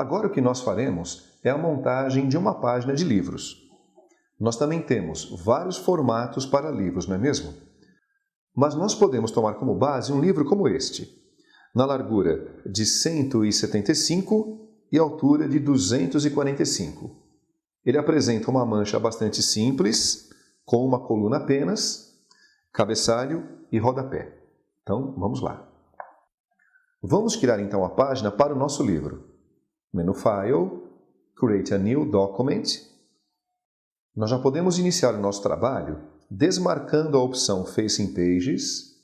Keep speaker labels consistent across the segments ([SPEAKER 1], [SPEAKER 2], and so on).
[SPEAKER 1] Agora o que nós faremos é a montagem de uma página de livros. Nós também temos vários formatos para livros, não é mesmo? Mas nós podemos tomar como base um livro como este, na largura de 175 e altura de 245. Ele apresenta uma mancha bastante simples, com uma coluna apenas, cabeçalho e rodapé. Então, vamos lá. Vamos criar então a página para o nosso livro. Menu File, Create a New Document. Nós já podemos iniciar o nosso trabalho desmarcando a opção Facing Pages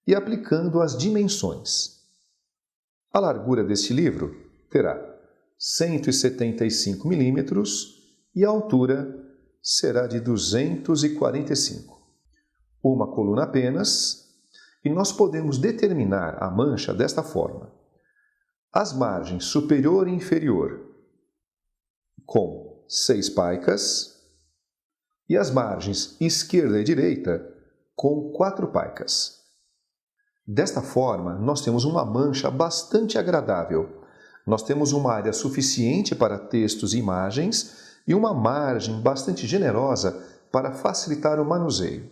[SPEAKER 1] e aplicando as dimensões. A largura deste livro terá 175 milímetros e a altura será de 245. Uma coluna apenas, e nós podemos determinar a mancha desta forma. As margens superior e inferior com 6 paicas e as margens esquerda e direita com 4 paicas. Desta forma, nós temos uma mancha bastante agradável. Nós temos uma área suficiente para textos e imagens e uma margem bastante generosa para facilitar o manuseio.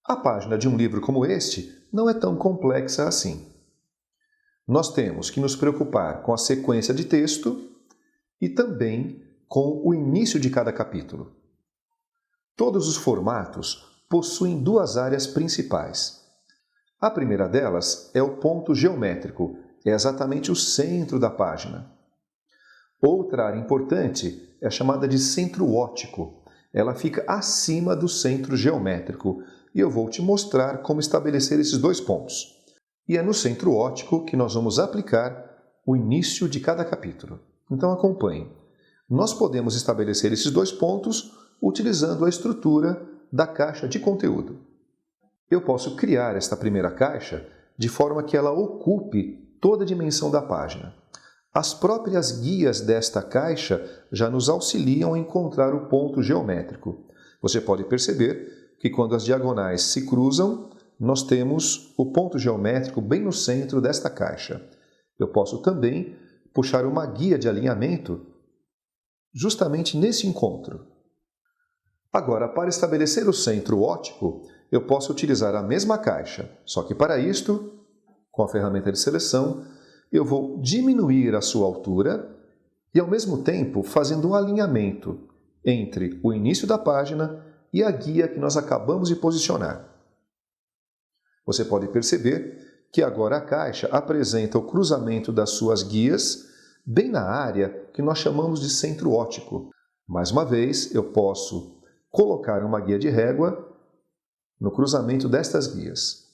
[SPEAKER 1] A página de um livro como este não é tão complexa assim. Nós temos que nos preocupar com a sequência de texto e também com o início de cada capítulo. Todos os formatos possuem duas áreas principais. A primeira delas é o ponto geométrico, é exatamente o centro da página. Outra área importante é chamada de centro óptico. Ela fica acima do centro geométrico e eu vou te mostrar como estabelecer esses dois pontos. E é no centro óptico que nós vamos aplicar o início de cada capítulo. Então acompanhe. Nós podemos estabelecer esses dois pontos utilizando a estrutura da caixa de conteúdo. Eu posso criar esta primeira caixa de forma que ela ocupe toda a dimensão da página. As próprias guias desta caixa já nos auxiliam a encontrar o ponto geométrico. Você pode perceber que quando as diagonais se cruzam, nós temos o ponto geométrico bem no centro desta caixa. Eu posso também puxar uma guia de alinhamento justamente nesse encontro. Agora, para estabelecer o centro óptico, eu posso utilizar a mesma caixa, só que para isto, com a ferramenta de seleção, eu vou diminuir a sua altura e, ao mesmo tempo, fazendo um alinhamento entre o início da página e a guia que nós acabamos de posicionar. Você pode perceber que agora a caixa apresenta o cruzamento das suas guias bem na área que nós chamamos de centro óptico. Mais uma vez, eu posso colocar uma guia de régua no cruzamento destas guias.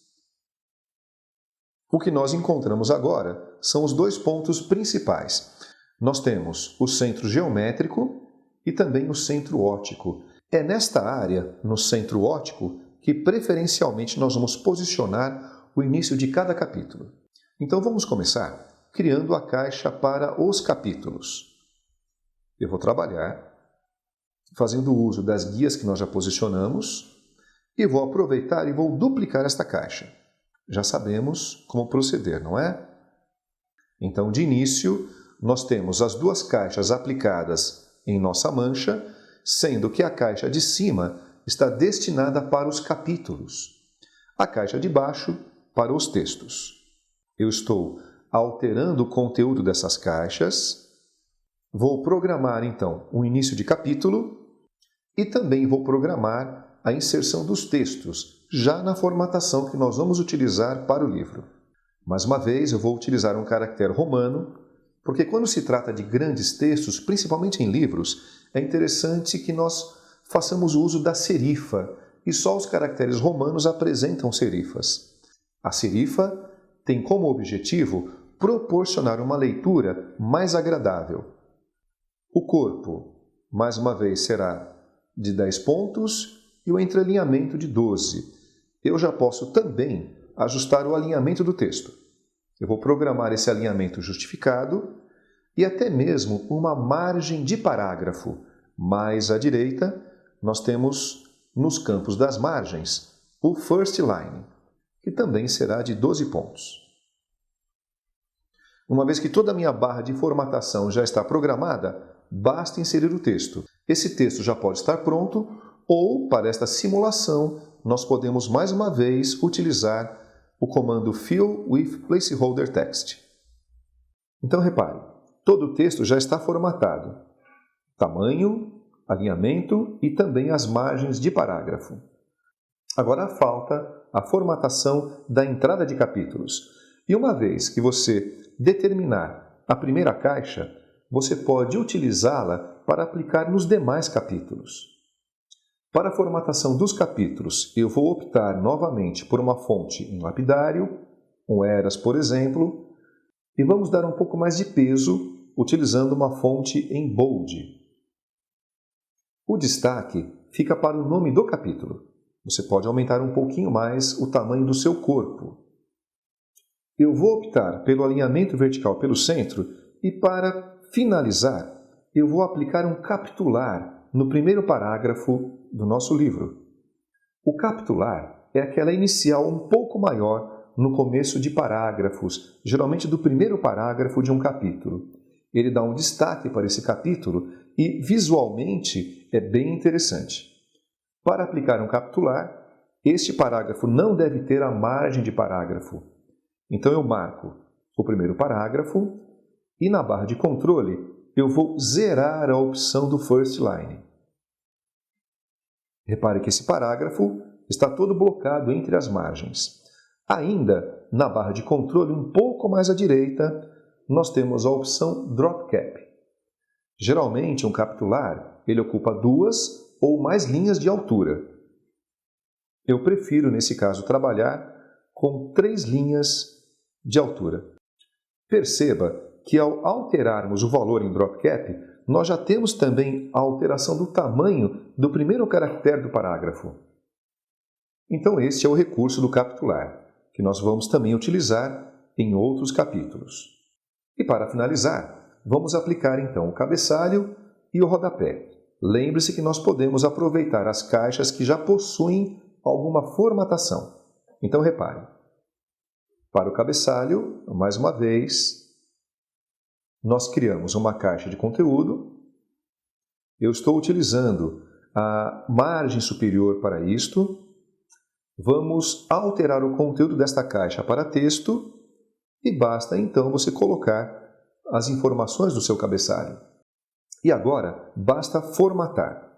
[SPEAKER 1] O que nós encontramos agora são os dois pontos principais. Nós temos o centro geométrico e também o centro óptico. É nesta área, no centro óptico, que preferencialmente nós vamos posicionar o início de cada capítulo. Então vamos começar criando a caixa para os capítulos. Eu vou trabalhar fazendo uso das guias que nós já posicionamos e vou aproveitar e vou duplicar esta caixa. Já sabemos como proceder, não é? Então, de início, nós temos as duas caixas aplicadas em nossa mancha, sendo que a caixa de cima está destinada para os capítulos, a caixa de baixo para os textos. Eu estou alterando o conteúdo dessas caixas, vou programar então o início de capítulo e também vou programar a inserção dos textos, já na formatação que nós vamos utilizar para o livro. Mais uma vez, eu vou utilizar um caractere romano, porque quando se trata de grandes textos, principalmente em livros, é interessante que nós façamos uso da serifa, e só os caracteres romanos apresentam serifas. A serifa tem como objetivo proporcionar uma leitura mais agradável. O corpo, mais uma vez, será de 10 pontos e o entrelinhamento de 12. Eu já posso também ajustar o alinhamento do texto. Eu vou programar esse alinhamento justificado e até mesmo uma margem de parágrafo. Mais à direita, nós temos nos campos das margens o first line, que também será de 12 pontos. Uma vez que toda a minha barra de formatação já está programada, basta inserir o texto. Esse texto já pode estar pronto ou, para esta simulação, nós podemos mais uma vez utilizar o comando Fill with Placeholder Text. Então repare, todo o texto já está formatado. Tamanho, alinhamento e também as margens de parágrafo. Agora falta a formatação da entrada de capítulos. E uma vez que você determinar a primeira caixa, você pode utilizá-la para aplicar nos demais capítulos. Para a formatação dos capítulos, eu vou optar novamente por uma fonte em lapidário, um Eras, por exemplo, e vamos dar um pouco mais de peso utilizando uma fonte em bold. O destaque fica para o nome do capítulo. Você pode aumentar um pouquinho mais o tamanho do seu corpo. Eu vou optar pelo alinhamento vertical pelo centro e, para finalizar, eu vou aplicar um capitular no primeiro parágrafo do nosso livro. O capitular é aquela inicial um pouco maior no começo de parágrafos, geralmente do primeiro parágrafo de um capítulo. Ele dá um destaque para esse capítulo e, visualmente, é bem interessante. Para aplicar um capitular, este parágrafo não deve ter a margem de parágrafo. Então eu marco o primeiro parágrafo e na barra de controle eu vou zerar a opção do First Line. Repare que esse parágrafo está todo blocado entre as margens. Ainda na barra de controle, um pouco mais à direita, nós temos a opção Drop Cap. Geralmente, um capitular ele ocupa 2 ou mais linhas de altura. Eu prefiro, nesse caso, trabalhar com 3 linhas de altura. Perceba que ao alterarmos o valor em Drop Cap, nós já temos também a alteração do tamanho do primeiro caractere do parágrafo. Então este é o recurso do capitular, que nós vamos também utilizar em outros capítulos. E para finalizar, vamos aplicar então o cabeçalho e o rodapé. Lembre-se que nós podemos aproveitar as caixas que já possuem alguma formatação. Então repare, para o cabeçalho, mais uma vez, nós criamos uma caixa de conteúdo. Eu estou utilizando a margem superior para isto. Vamos alterar o conteúdo desta caixa para texto e basta então você colocar as informações do seu cabeçalho. E agora basta formatar.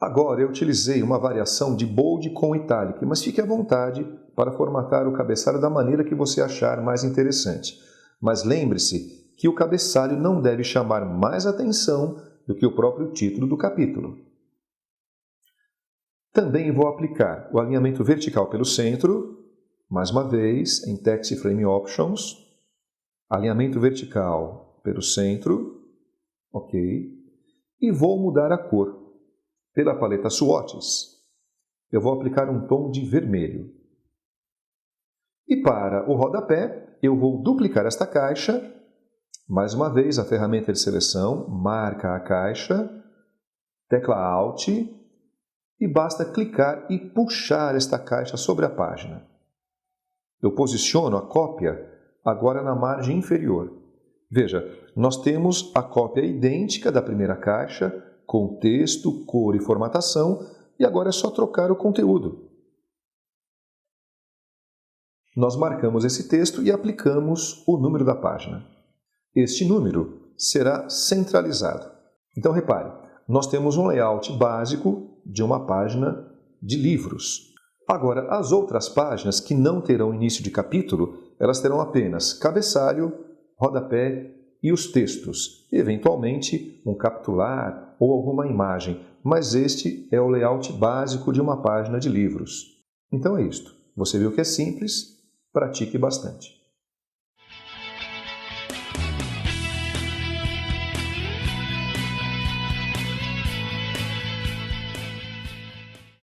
[SPEAKER 1] Agora eu utilizei uma variação de bold com italic, mas fique à vontade para formatar o cabeçalho da maneira que você achar mais interessante. Mas lembre-se que o cabeçalho não deve chamar mais atenção do que o próprio título do capítulo. Também vou aplicar o alinhamento vertical pelo centro, mais uma vez em Text Frame Options, alinhamento vertical pelo centro, ok, e vou mudar a cor. Pela paleta Swatches, eu vou aplicar um tom de vermelho. E para o rodapé, eu vou duplicar esta caixa. Mais uma vez, a ferramenta de seleção, marca a caixa, tecla Alt, e basta clicar e puxar esta caixa sobre a página. Eu posiciono a cópia agora na margem inferior. Veja, nós temos a cópia idêntica da primeira caixa, com texto, cor e formatação, e agora é só trocar o conteúdo. Nós marcamos esse texto e aplicamos o número da página. Este número será centralizado. Então repare, nós temos um layout básico de uma página de livros. Agora, as outras páginas que não terão início de capítulo, elas terão apenas cabeçalho, rodapé e os textos, eventualmente um capitular ou alguma imagem, mas este é o layout básico de uma página de livros. Então é isto. Você viu que é simples? Pratique bastante.